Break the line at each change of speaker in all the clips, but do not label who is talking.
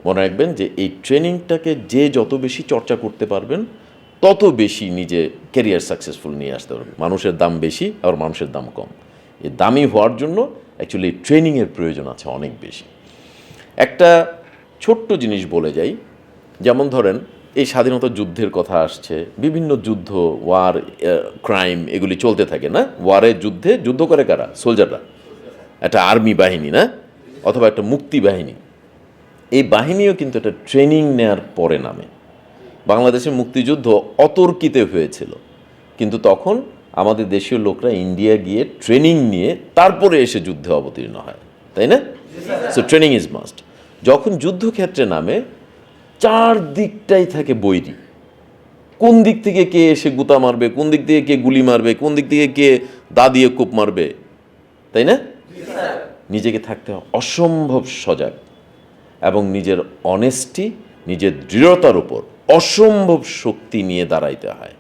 মনে রাখবেন যে এই ট্রেনিংটাকে যে যত বেশি চর্চা করতে পারবেন তত বেশি নিজে ক্যারিয়ার সাকসেসফুল নিয়ে আসতে পারবেন। মানুষের দাম বেশি আর মানুষের দাম কম। এই দামি হওয়ার জন্য অ্যাকচুয়ালি ট্রেনিংয়ের প্রয়োজন আছে অনেক বেশি। একটা ছোট্ট জিনিস বলে যাই, যেমন ধরেন এই স্বাধীনতা যুদ্ধের কথা আসছে, বিভিন্ন যুদ্ধ, ওয়ার, ক্রাইম এগুলি চলতে থাকে না? ওয়ারের যুদ্ধে যুদ্ধ করে কারা? সোলজাররা, একটা আর্মি বাহিনী না, অথবা একটা মুক্তি বাহিনী। এই বাহিনীও কিন্তু একটা ট্রেনিং নেয়ার পরে নামে। বাংলাদেশের মুক্তিযুদ্ধ অতর্কিতে হয়েছিল, কিন্তু তখন আমাদের দেশীয় লোকরা ইন্ডিয়া গিয়ে ট্রেনিং নিয়ে তারপরে এসে যুদ্ধে অবতীর্ণ হয়, তাই না? So training is must. যখন যুদ্ধক্ষেত্রে নামে চারদিকটাই থাকে বৈরী। কোন দিক থেকে কে এসে গুতা মারবে, কোন দিক থেকে কে গুলি মারবে, কোন দিক থেকে কে দা দিয়ে কোপ মারবে, তাই না? নিজেকে থাকতে হয় অসম্ভব সজাগ এবং নিজের অনেস্টি, নিজের দৃঢ়তার উপর অসম্ভব শক্তি নিয়ে দাঁড়াইতে হয়।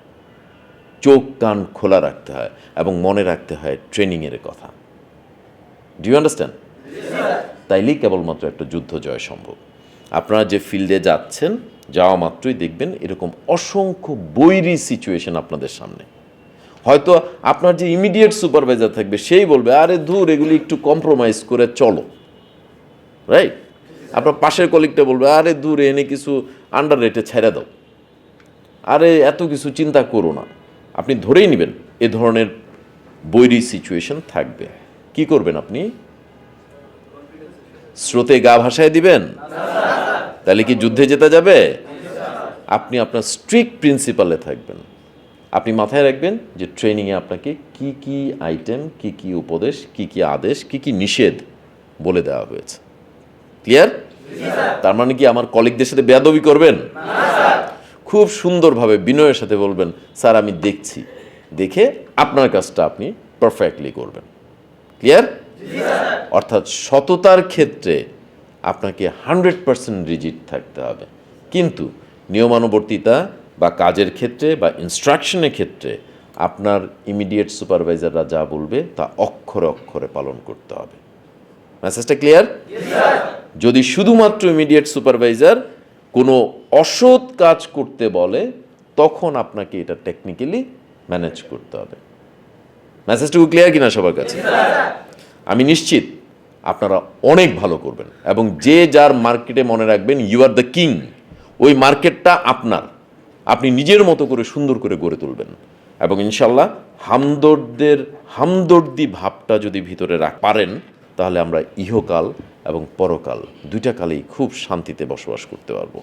চোখ কান খোলা রাখতে হয় এবং মনে রাখতে হয় ট্রেনিংয়ের কথা। Do you understand? তাইলেই কেবলমাত্র একটা যুদ্ধ জয় সম্ভব। আপনারা যে ফিল্ডে যাচ্ছেন, যাওয়া মাত্রই দেখবেন এরকম অসংখ্য বৈরী সিচুয়েশন আপনাদের সামনে। হয়তো আপনার যে ইমিডিয়েট সুপারভাইজার থাকবে সেই বলবে, আরে ধুর, এগুলি একটু কম্প্রোমাইজ করে চলো, রাইট? আপনার পাশের কলিগটা বলবে, আরে দূর, এনে কিছু আন্ডার রেটে ছেড়ে দাও, আরে এত কিছু চিন্তা করো না। আপনি ধরেই নেবেন এ ধরনের বৈরী সিচুয়েশন থাকবে। কি করবেন আপনি? স্রোতে গা ভাসায় দিবেন? তাহলে কি যুদ্ধে যেতে যাবে? আপনি আপনার স্ট্রিক্ট প্রিন্সিপালে থাকবেন। আপনি মাথায় রাখবেন যে ট্রেনিংয়ে আপনাকে কি কি আইটেম, কি কি উপদেশ, কি কি আদেশ, কি কি নিষেধ বলে দেওয়া হয়েছে। ক্লিয়ার? তার মানে কি আমার কলিগদের সাথে বেয়াদবি করবেন? খুব সুন্দরভাবে বিনয়ের সাথে বলবেন, স্যার আমি দেখছি, দেখে আপনার কাজটা আপনি পারফেক্টলি করবেন। ক্লিয়ার? অর্থাৎ সততার ক্ষেত্রে আপনাকে 100% রিজিড থাকতে হবে, কিন্তু নিয়মানুবর্তিতা বা কাজের ক্ষেত্রে বা ইনস্ট্রাকশনের ক্ষেত্রে আপনার ইমিডিয়েট সুপারভাইজাররা যা বলবে তা অক্ষরে অক্ষরে পালন করতে হবে। মেসেজটা ক্লিয়ার? যদি শুধুমাত্র ইমিডিয়েট সুপারভাইজার কোনো অসৎ কাজ করতে বলে, তখন আপনাকে এটা টেকনিক্যালি ম্যানেজ করতে হবে। মেসেজটুকু ক্লিয়ার কিনা সবার কাছে? আমি নিশ্চিত আপনারা অনেক ভালো করবেন এবং যে যার মার্কেটে মনে রাখবেন ইউ আর দ্য কিং। ওই মার্কেটটা আপনার, আপনি নিজের মতো করে সুন্দর করে গড়ে তুলবেন এবং ইনশাল্লাহ হামদর্দি ভাবটা যদি ভিতরে পারেন, তাহলে আমরা ইহকাল এবং পরকাল দুইটা কালেই খুব শান্তিতে বসবাস করতে পারবো।